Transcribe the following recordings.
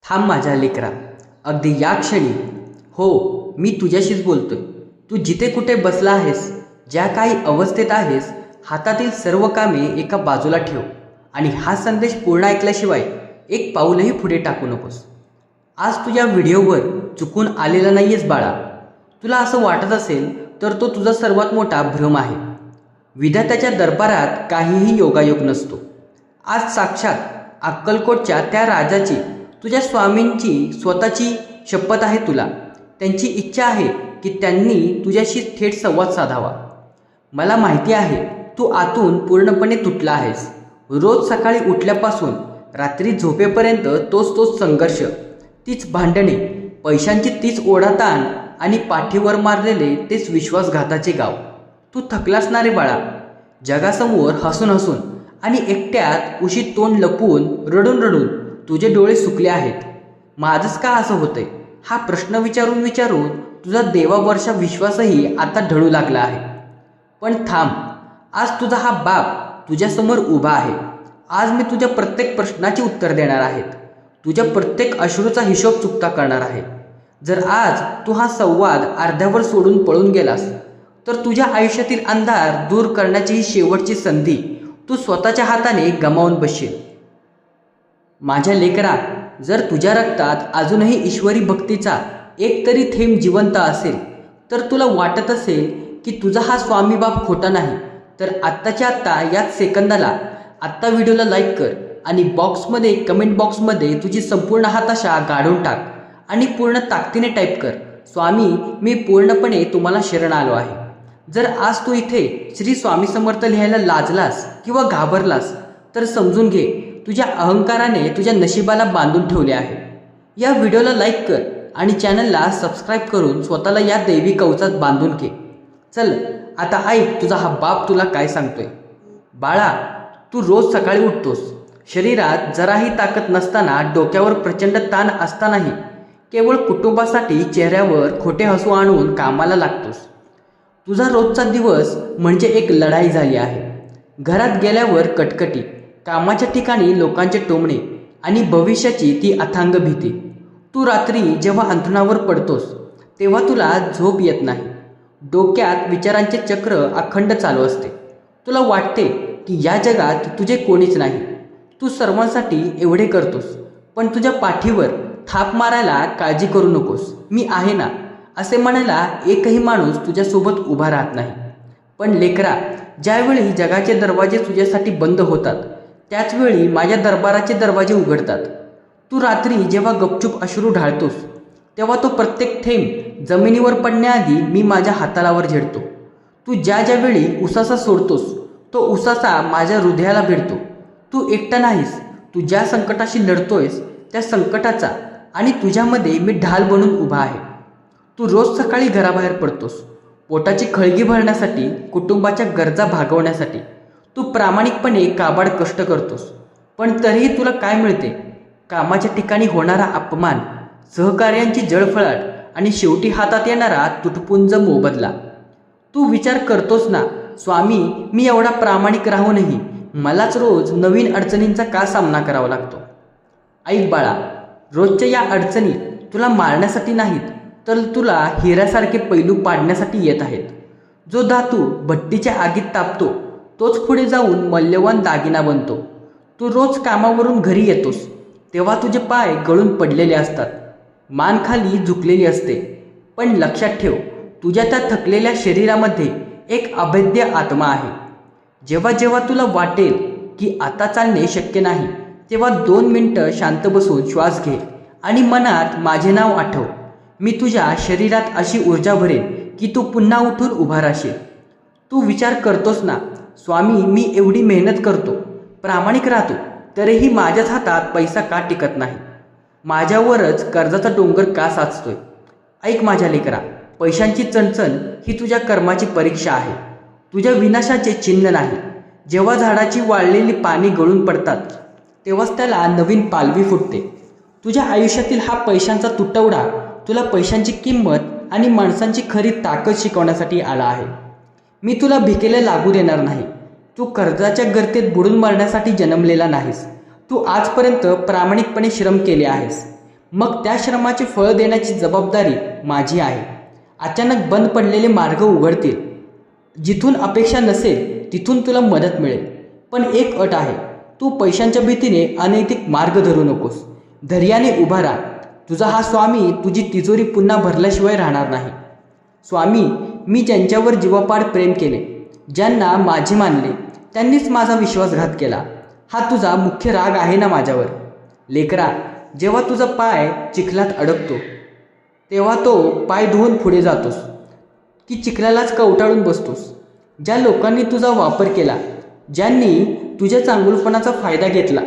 थांब माझ्या लेकरा, अगदी या क्षणी. हो, मी तुझ्याशीच बोलतोय. तू जिथे कुठे बसला आहेस, ज्या काही अवस्थेत आहेस, हातातील सर्व कामे एका बाजूला ठेव आणि हा संदेश पूर्ण ऐकल्याशिवाय एक पाऊलही पुढे टाकू नकोस. आज तुझ्या व्हिडिओवर चुकून आलेला नाहीयेस बाळा. तुला असं वाटत असेल तर तो तुझा सर्वात मोठा भ्रम आहे. विधात्याच्या दरबारात काहीही योगायोग नसतो. आज साक्षात अक्कलकोटच्या त्या राजाची, तुझ्या स्वामींची स्वतःची शपथ आहे तुला. त्यांची इच्छा आहे की त्यांनी तुझ्याशी थेट संवाद साधावा. मला माहिती आहे तू आतून पूर्णपणे तुटला आहेस. रोज सकाळी उठल्यापासून रात्री झोपेपर्यंत तोच संघर्ष, तीच भांडणे, पैशांची तीच ओढाताण आणि पाठीवर मारलेले तेच विश्वासघाताचे गाव. तू थकलास ना रे बाळा. जगासमोर हसून हसून आणि एकट्यात उशीत तोंड लपवून रडून रडून तुझे डोळे सुकले आहेत. माझंच का असं होतंय हा प्रश्न विचारून विचारून तुझा देवावरचा विश्वासही आता ढळू लागला आहे. पण थांब, आज तुझा हा बाप तुझ्यासमोर उभा आहे. आज मी तुझ्या प्रत्येक प्रश्नाची उत्तर देणार आहे. तुझ्या प्रत्येक अश्रूचा हिशोब चुकता करणार आहे. जर आज तू हा संवाद अर्ध्यावर सोडून पळून गेलास तर तुझ्या आयुष्यातील अंधार दूर करण्याची ही शेवटची संधी तू स्वतःच्या हाताने गमावून बसशील. माझ्या लेकरा, जर तुझ्या रक्तात अजूनही ईश्वरी भक्तीचा एक तरी थेंब जिवंत असेल, तर तुला वाटत असेल की तुझा हा स्वामी बाप खोटा नाही, तर आत्ताच्या आत्ता याच सेकंदाला आत्ता व्हिडिओला लाईक कर आणि बॉक्समध्ये कमेंट बॉक्समध्ये तुझी संपूर्ण हताशा गाडून टाक आणि पूर्ण ताकदीने टाईप कर, स्वामी मी पूर्णपणे तुम्हाला शरण आलो आहे. जर आज तू इथे श्री स्वामी समर्थ लिहायला लाजलास किंवा घाबरलास तर समजून घे, तुझ्या अहंकाराने तुझ्या नशिबाला बांधून ठेवले आहे. या व्हिडिओला लाईक कर आणि चॅनलला सबस्क्राईब करून स्वतःला या दैवी कवचात बांधून घे. चल आता ऐक तुझा हा बाप तुला काय सांगतोय. बाळा, तू रोज सकाळी उठतोस. शरीरात जराही ताकद नसताना, डोक्यावर प्रचंड ताण असतानाही केवळ कुटुंबासाठी चेहऱ्यावर खोटे हसू आणून कामाला लागतोस. तुझा रोजचा दिवस म्हणजे एक लढाई झाली आहे. घरात गेल्यावर कटकटी, कामाच्या ठिकाणी लोकांचे टोमणे आणि भविष्याची ती अथांग भीती. तू रात्री जेव्हा अंथरुणावर पडतोस तेव्हा तुला झोप येत नाही. डोक्यात विचारांचे चक्र अखंड चालू असते. तुला वाटते की या जगात तुझे कोणीच नाही. तू सर्वांसाठी एवढे करतोस, पण तुझ्या पाठीवर थाप मारायला काळजी करू नकोस, मी आहे ना असे म्हणायला एकही माणूस तुझ्यासोबत उभा राहत नाही. पण लेकरा, ज्यावेळी जगाचे दरवाजे तुझ्यासाठी बंद होतात त्याचवेळी माझ्या दरबाराचे दरवाजे उघडतात. तू रात्री जेव्हा गपचूप अश्रू ढाळतोस तेव्हा तो प्रत्येक थेंब जमिनीवर पडण्याआधी मी माझ्या हातालावर झेडतो. तू ज्या ज्यावेळी उसासा सोडतोस तो उसासा माझ्या हृदयाला भिडतो. तू एकटा नाहीस. तू ज्या संकटाशी लढतोयस त्या संकटाचा आणि तुझ्यामध्ये मी ढाल बनून उभा आहे. तू रोज सकाळी घराबाहेर पडतोस, पोटाची खळगी भरण्यासाठी, कुटुंबाच्या गरजा भागवण्यासाठी. तू प्रामाणिकपणे काबाड कष्ट करतोस, पण तरीही तुला काय मिळते? कामाच्या ठिकाणी होणारा अपमान, सहकार्यांची जळफळाट आणि शेवटी हातात येणारा तुटपुंज मोबदला. तू विचार करतोस ना, स्वामी मी एवढा प्रामाणिक राहूनही मलाच रोज नवीन अडचणींचा का सामना करावा लागतो? ऐक बाळा, रोजच्या या अडचणी तुला मारण्यासाठी नाहीत, तर तुला हिऱ्यासारखे पैलू पाडण्यासाठी येत आहेत. जो धातू भट्टीच्या आगीत तापतो तोच पुढे जाऊन मौल्यवान दागिना बनतो. तू रोज कामावरून घरी येतोस तेव्हा तुझे पाय गळून पडलेले असतात, मान खाली झुकलेली असते. पण लक्षात ठेव, तुझ्या त्या थकलेल्या शरीरामध्ये एक अभेद्य आत्मा आहे. जेव्हा जेव्हा तुला वाटेल की आता चालणे शक्य नाही तेव्हा 2 मिनिटं शांत बसून श्वास घे आणि मनात माझे नाव आठव. मी तुझ्या शरीरात अशी ऊर्जा भरेन की तू पुन्हा उठून उभा राहशील. तू विचार करतोस ना, स्वामी मी एवढी मेहनत करतो, प्रामाणिक राहतो, तरीही माझ्याच हातात पैसा का टिकत नाही? माझ्यावरच कर्जाचा डोंगर का साचतोय? ऐक माझ्या लेकरा, पैशांची चणचण ही तुझ्या कर्माची परीक्षा आहे, तुझ्या विनाशाचे चिन्ह नाही. जेव्हा झाडाची वाळलेली पाने गळून पडतात तेव्हाच त्याला नवीन पालवी फुटते. तुझ्या आयुष्यातील हा पैशांचा तुटवडा तुला पैशांची किंमत आणि माणसांची खरी ताकद शिकवण्यासाठी आला आहे. मी तुला भिकेला लागू देणार नाही. तू कर्जाच्या गर्तेत बुडून मरण्यासाठी जन्मलेला नाहीस. तू आजपर्यंत प्रामाणिकपणे श्रम केले आहेस. मग त्या श्रमाचे फळ देण्याची जबाबदारी माझी आहे. अचानक बंद पडलेले मार्ग उघडतील. जिथून अपेक्षा नसेल तिथून तुला मदत मिळेल. पण एक अट आहे, तू पैशांच्या भीतीने अनैतिक मार्ग धरू नकोस. धैर्याने उभा राहा. तुझा हा स्वामी तुझी तिजोरी पुन्हा भरल्याशिवाय राहणार नाही. स्वामी, मी ज्यांच्यावर जीवापाड प्रेम केले, ज्यांना माझे मानले, त्यांनीच माझा विश्वासघात केला. हा तुझा मुख्य राग आहे ना माझ्यावर? लेकरा, जेव्हा तुझा पाय चिखलात अडकतो तेव्हा तो पाय धुवून पुढे जातोस की चिखलालाच कवटाळून बसतोस? ज्या लोकांनी तुझा वापर केला, ज्यांनी तुझ्या चांगुलपणाचा फायदा घेतला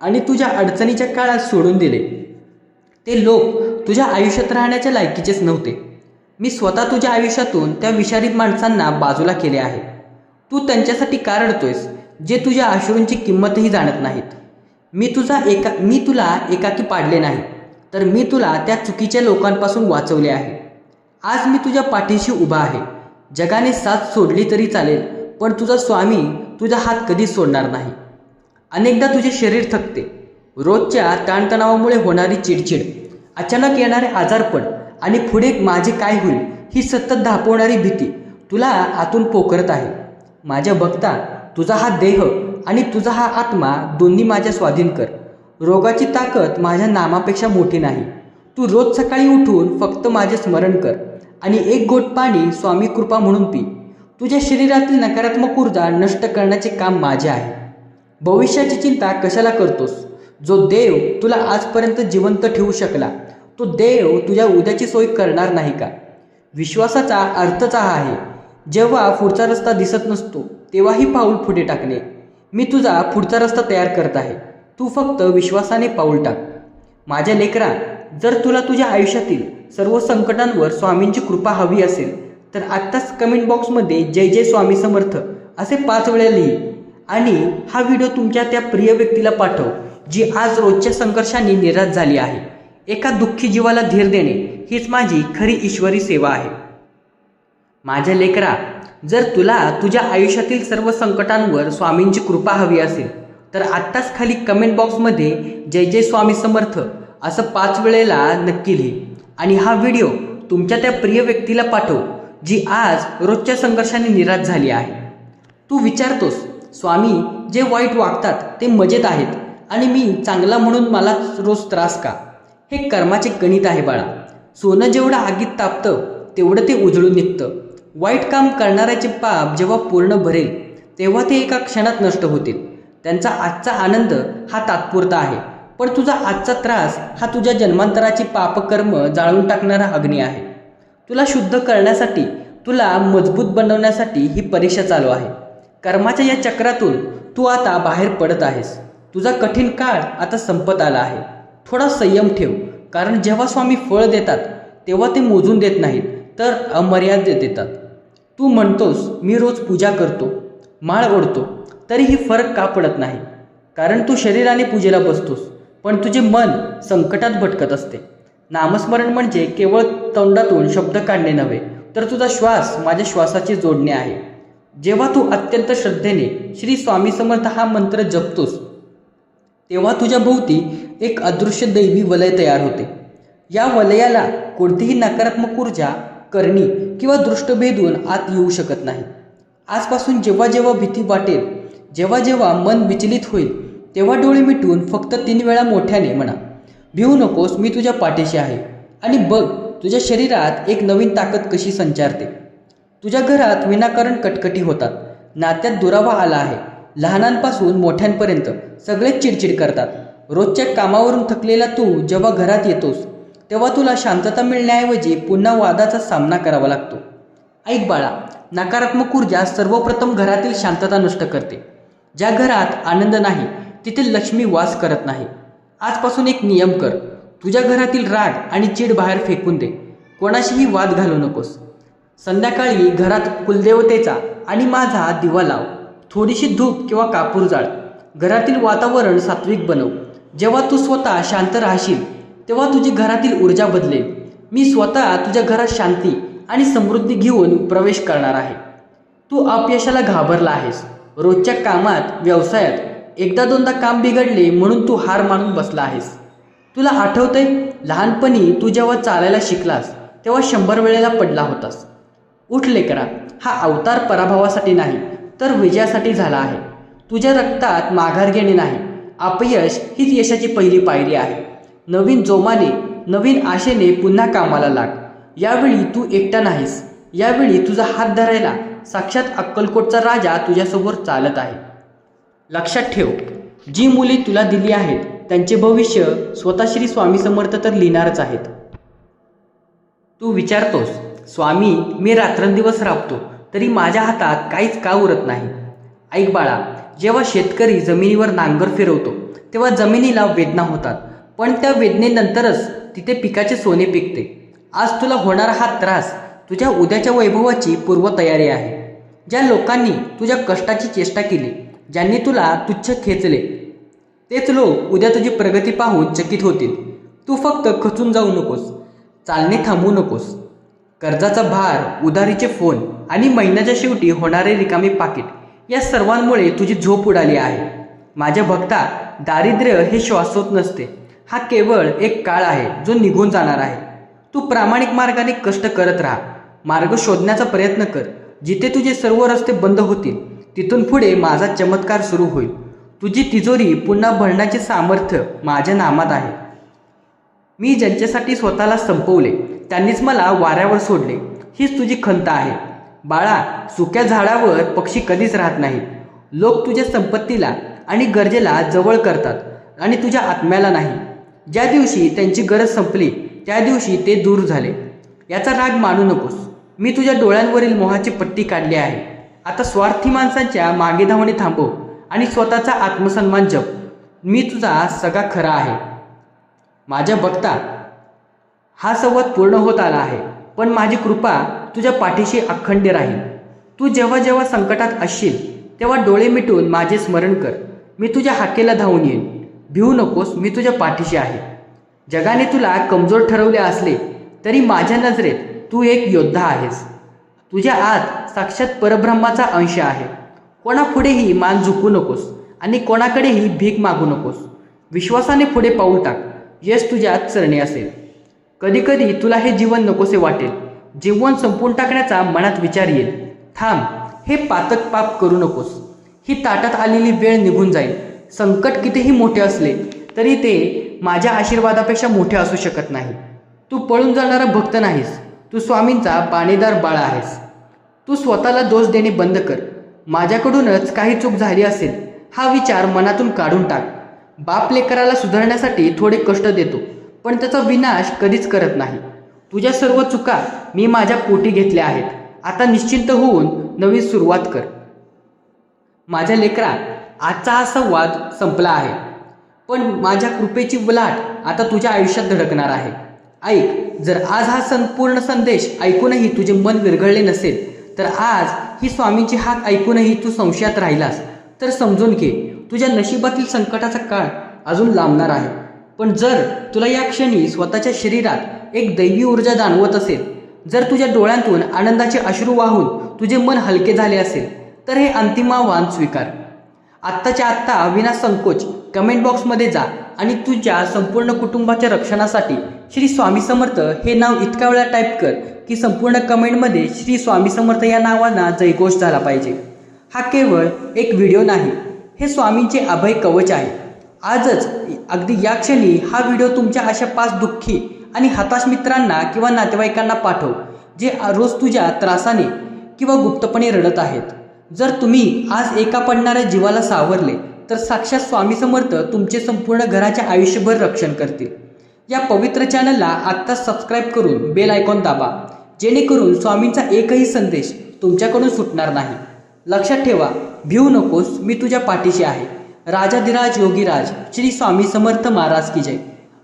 आणि तुझ्या अडचणीच्या काळात सोडून दिले, ते लोक तुझ्या आयुष्यात राहण्याच्या लायकीचेच नव्हते. मी स्वतः तुझ्या आयुष्यातून त्या विषारी माणसांना बाजूला केले आहे. तू त्यांच्यासाठी का रडतोयस, जे तुझ्या अश्रूंची किंमतही जाणत नाहीत? मी तुला एकाकी पाडले नाही, तर मी तुला त्या चुकीच्या लोकांपासून वाचवले आहे. आज मी तुझ्या पाठीशी उभा आहे. जगाने साथ सोडली तरी चालेल, पण तुझा स्वामी तुझा हात कधीच सोडणार नाही. अनेकदा तुझे शरीर थकते. रोजच्या ताणतणावामुळे होणारी चिडचिड, अचानक येणारे आजारपण आणि पुढे माझे काय होईल ही सतत धापवणारी भीती तुला आतून पोखरत आहे. माझ्या भक्ता, तुझा हा देह आणि तुझा हा आत्मा दोन्ही माझ्या स्वाधीन कर. रोगाची ताकद माझ्या नामापेक्षा मोठी नाही. तू रोज सकाळी उठून फक्त माझे स्मरण कर आणि एक घोट पाणी स्वामी कृपा म्हणून पी. तुझ्या शरीरातील नकारात्मक ऊर्जा नष्ट करण्याचे काम माझे आहे. भविष्याची चिंता कशाला करतोस? जो देव तुला आजपर्यंत जिवंत ठेवू शकला, तो देव तुझ्या उद्याची सोय करणार नाही का? विश्वासाचा अर्थच हा आहे, जेव्हा पुढचा रस्ता दिसत नसतो तेव्हाही पाऊल पुढे टाकणे. मी तुझा पुढचा रस्ता तयार करत आहे. तू फक्त विश्वासाने पाऊल टाक. माझ्या लेकरा, जर तुला तुझ्या आयुष्यातील सर्व संकटांवर स्वामींची कृपा हवी असेल तर आत्ताच कमेंट बॉक्समध्ये जय जय स्वामी समर्थ असे 5 वेळा लिही आणि हा व्हिडिओ तुमच्या त्या प्रिय व्यक्तीला पाठव जी आज रोजच्या संघर्षांनी निराश झाली आहे. एका दुःखी जीवाला धीर देणे हीच माझी खरी ईश्वरी सेवा आहे. माझ्या लेकरा, जर तुला तुझ्या आयुष्यातील सर्व संकटांवर स्वामींची कृपा हवी असेल तर आत्ताच खाली कमेंट बॉक्समध्ये जय जय स्वामी समर्थ असं 5 वेळेला नक्की लिही आणि हा व्हिडिओ तुमच्या त्या प्रिय व्यक्तीला पाठव जी आज रोजच्या संघर्षाने निराश झाली आहे. तू विचारतोस, स्वामी, जे वाईट वागतात ते मजेत आहेत आणि मी चांगला म्हणून मला रोज त्रास का? हे कर्माचे गणित आहे बाळा. सोनं जेवढं आगीत तापतं तेवढं ते उजळून निघतं. वाईट काम करणाऱ्याचे पाप जेव्हा पूर्ण भरेल तेव्हा ते एका क्षणात नष्ट होतील. त्यांचा आजचा आनंद हा तात्पुरता आहे, पण तुझा आजचा त्रास हा तुझ्या जन्मांतराची पापकर्म जाळून टाकणारा अग्नी आहे. तुला शुद्ध करण्यासाठी, तुला मजबूत बनवण्यासाठी ही परीक्षा चालू आहे. कर्माच्या या चक्रातून तू आता बाहेर पडत आहेस. तुझा कठीण काळ आता संपत आला आहे. थोडा संयम ठेव, कारण जेव्हा स्वामी फळ देतात तेव्हा ते मोजून देत नाहीत तर अमर्यादित देतात. तू म्हणतोस, मी रोज पूजा करतो, माळ ओढतो, तरीही फरक का पडत नाही? कारण तू शरीराने पूजेला बसतोस, पण तुझे मन संकटात भटकत असते. नामस्मरण म्हणजे केवळ तोंडातून शब्द काढणे नव्हे, तर तुझा श्वास माझ्या श्वासाची जोडणे आहे. जेव्हा तू अत्यंत श्रद्धेने श्री स्वामी समर्थ हा मंत्र जपतोस तेव्हा तुझ्या भोवती एक अदृश्य दैवी वलय तयार होते. या वलयाला कोणतीही नकारात्मक ऊर्जा, करणी किंवा दृष्टभेदून आत येऊ शकत नाही. आजपासून जेव्हा जेव्हा भीती वाटेल, जेव्हा जेव्हा मन विचलित होईल, तेव्हा डोळे मिटून फक्त 3 वेळा मोठ्याने म्हणा, भिवू नकोस, मी तुझ्या पाठीशी आहे. आणि बघ तुझ्या शरीरात एक नवीन ताकद कशी संचारते. तुझ्या घरात विनाकारण कटकटी होतात, नात्यात दुरावा आला आहे. लहानांपासून मोठ्यांपर्यंत सगळेच चिडचिड करतात. रोजच्या कामावरून थकलेला तू जेव्हा घरात येतोस तेव्हा तुला शांतता मिळण्याऐवजी पुन्हा वादाचा सामना करावा लागतो. ऐक बाळा, नकारात्मक ऊर्जा सर्वप्रथम घरातील शांतता नष्ट करते. ज्या घरात आनंद नाही तिथे लक्ष्मी वास करत नाही. आजपासून एक नियम कर, तुझ्या घरातील राग आणि चीड बाहेर फेकून दे. कोणाशीही वाद घालू नकोस. संध्याकाळी घरात कुलदेवतेचा आणि माझा दिवा लाव. थोडीशी धूप किंवा कापूर जाळ. घरातील वातावरण सात्विक बनव. जेव्हा तू स्वतः शांत राहशील तेव्हा तुझी घरातील ऊर्जा बदलेल. मी स्वतः तुझ्या घरात शांती आणि समृद्धी घेऊन प्रवेश करणार आहे. तू अपयशाला घाबरला आहेस. रोजच्या कामात, व्यवसायात एकदा दोनदा काम बिघडले म्हणून तू हार मानून बसला आहेस. तुला आठवतंय लहानपणी तू जेव्हा चालायला शिकलास तेव्हा 100 वेळेला पडला होतास. उठ लेकरा, हा अवतार पराभवासाठी नाही तर विजयासाठी झाला आहे. तुझ्या रक्तात माघार घेणे नाही, अपयश हीच यशाची पहिली पायरी आहे. नवीन जोमाने, नवीन आशेने पुन्हा कामाला लाग. यावेळी तू एकटा नाहीस. यावेळी तुझा हात धरायला साक्षात अक्कलकोटचा राजा तुझ्यासमोर चालत आहे. लक्षात ठेव, जी मुले तुला दिली आहेत त्यांचे भविष्य स्वतः श्री स्वामी समर्थ तर लिहिणारच आहेत. तू विचारतोस, स्वामी मी रात्रंदिवस राबतो तरी माझ्या हातात काहीच का उरत नाही. ऐक बाळा, जेव्हा शेतकरी जमिनीवर नांगर फिरवतो तेव्हा जमिनीला वेदना होतात, पण त्या वेदनेनंतरच तिथे पिकाचे सोने पिकते. आज तुला होणारा हा त्रास तुझ्या उद्याच्या वैभवाची पूर्वतयारी आहे. ज्या लोकांनी तुझ्या कष्टाची चेष्टा केली, ज्यांनी तुला तुच्छ खेचले, तेच लोक उद्या तुझी प्रगती पाहून चकित होतील. तू फक्त खचून जाऊ नकोस, चालणे थांबवू नकोस. कर्जाचा भार, उधारीचे फोन आणि महिन्याच्या शेवटी होणारे रिकामे पाकिट या सर्वांमुळे तुझी झोप उडाली आहे. माझ्या भक्ता, दारिद्र्य हे शाश्वत नसते. हा केवळ एक काळ आहे जो निघून जाणार आहे. तू प्रामाणिक मार्गाने कष्ट करत राहा. मार्ग शोधण्याचा प्रयत्न कर. जिथे तुझे सर्व रस्ते बंद होतील तिथून पुढे माझा चमत्कार सुरू होईल. तुझी तिजोरी पुन्हा भरण्याचे सामर्थ्य माझ्या नामात आहे. मी ज्यांच्यासाठी स्वतःला संपवले त्यांनीच मला वाऱ्यावर सोडले. हीच तुझी खंत आहे. बाळा, सुक्या झाडावर पक्षी कधीच राहत नाहीत. लोक तुझ्या संपत्तीला आणि गरजेला जवळ करतात आणि तुझ्या आत्म्याला नाही. ज्या दिवशी त्यांची गरज संपली त्या दिवशी ते दूर झाले. याचा राग मानू नकोस. मी तुझ्या डोळ्यांवरील मोहाची पट्टी काढली आहे. आता स्वार्थी माणसांच्या मागे धावणे थांबव आणि स्वतःचा आत्मसन्मान जप. मी तुझा सगळा खरा आहे. माझ्या भक्ता, हा संवाद पूर्ण होत आला आहे, पण माझी कृपा तुझ्या पाठीशी अखंड राहील. तू जेव्हा जेव्हा संकटात असशील तेव्हा डोळे मिटून माझे स्मरण कर. मी तुझ्या हाकेला धावून येईन. भिवू नकोस, मी तुझ्या पाठीशी आहे. जगाने तुला कमजोर ठरवले असले तरी माझ्या नजरेत तू एक योद्धा आहेस. तुझ्या आत साक्षात परब्रह्माचा अंश आहे. कोणापुढेही मान झुकू नकोस आणि कोणाकडेही भीक मागू नकोस. विश्वासाने पुढे पाऊल टाक. यश तुझ्यात चरणी असेल. कधीकधी तुला हे जीवन नकोसे वाटेल. जीवन संपवून टाकण्याचा मनात विचार येईल. थांब, हे पातक पाप करू नकोस. ही ताटात आलेली वेळ निघून जाईल. संकट कितीही मोठे असले तरी ते माझ्या आशीर्वादापेक्षा मोठे असू शकत नाही. तू पळून जाणारा भक्त नाहीस. तू स्वामींचा बाणेदार बाळा आहेस. तू स्वतःला दोष देणे बंद कर. माझ्याकडूनच काही चूक झाली असेल हा विचार मनातून काढून टाक. बाप लेकराला सुधारण्यासाठी थोडे कष्ट देतो, पण त्याचा विनाश कधीच करत नाही. तुझ्या सर्व चुका मी माझ्या पोटी घेतल्या आहेत. आता निश्चिंत होऊन नवी सुरुवात कर. माझ्या लेकरा, आजचा हा संवाद संपला आहे, पण माझ्या कृपेची उलाट आता तुझ्या आयुष्यात धडकणार आहे. ऐक, जर आज हा संपूर्ण संदेश ऐकूनही तुझे मन विरघळले नसेल, तर आज ही स्वामींची हाक ऐकूनही तू संशयात राहिलास, तर समजून घे तुझ्या नशिबातील संकटाचा काळ अजून लांबणार आहे. पण जर तुला या क्षणी स्वतःच्या शरीरात एक दैवी ऊर्जा जाणवत असेल, जर तुझ्या डोळ्यांतून आनंदाचे अश्रू वाहून तुझे मन हलके झाले असेल, तर हे अंतिम आव्हान स्वीकार. आत्ताच्या आत्ता विना संकोच कमेंट बॉक्समध्ये जा आणि तुझ्या संपूर्ण कुटुंबाच्या रक्षणासाठी श्री स्वामी समर्थ हे नाव इतका वेळा टाईप कर की संपूर्ण कमेंटमध्ये श्री स्वामी समर्थ या नावाना जयघोष झाला पाहिजे. हा केवळ एक व्हिडिओ नाही, हे स्वामींचे अभय कवच आहे. आजच अगदी या क्षणी हा व्हिडिओ तुमच्या अशा 5 दुःखी आणि हताश मित्रांना किंवा नातेवाईकांना पाठव, जे रोज तुझ्या त्रासाने किंवा गुप्तपणे रडत आहेत. जर तुम्ही आज एका पडणाऱ्या जीवाला सावरले, तर साक्षात स्वामी समर्थ तुमचे संपूर्ण घराच्या आयुष्यभर रक्षण करतील. या पवित्र चॅनलला आत्ताच सबस्क्राईब करून बेल आयकॉन दाबा, जेणेकरून स्वामींचा एकही संदेश तुमच्याकडून सुटणार नाही. लक्षात ठेवा, भिवू नकोस, मी तुझ्या पाठीशी आहे. राजाधिराज योगीराज श्री स्वामी समर्थ महाराज की जय.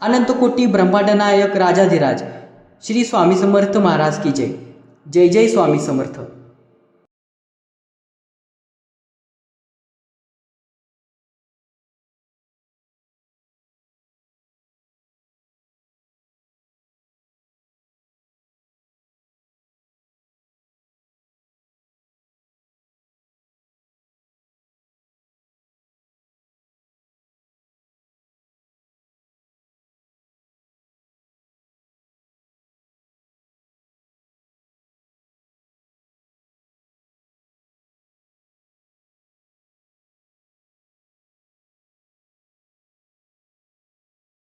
अनंत कोटी ब्रह्मांड नायक राजाधिराज श्री स्वामी समर्थ महाराज की जय. जय जय स्वामी समर्थ.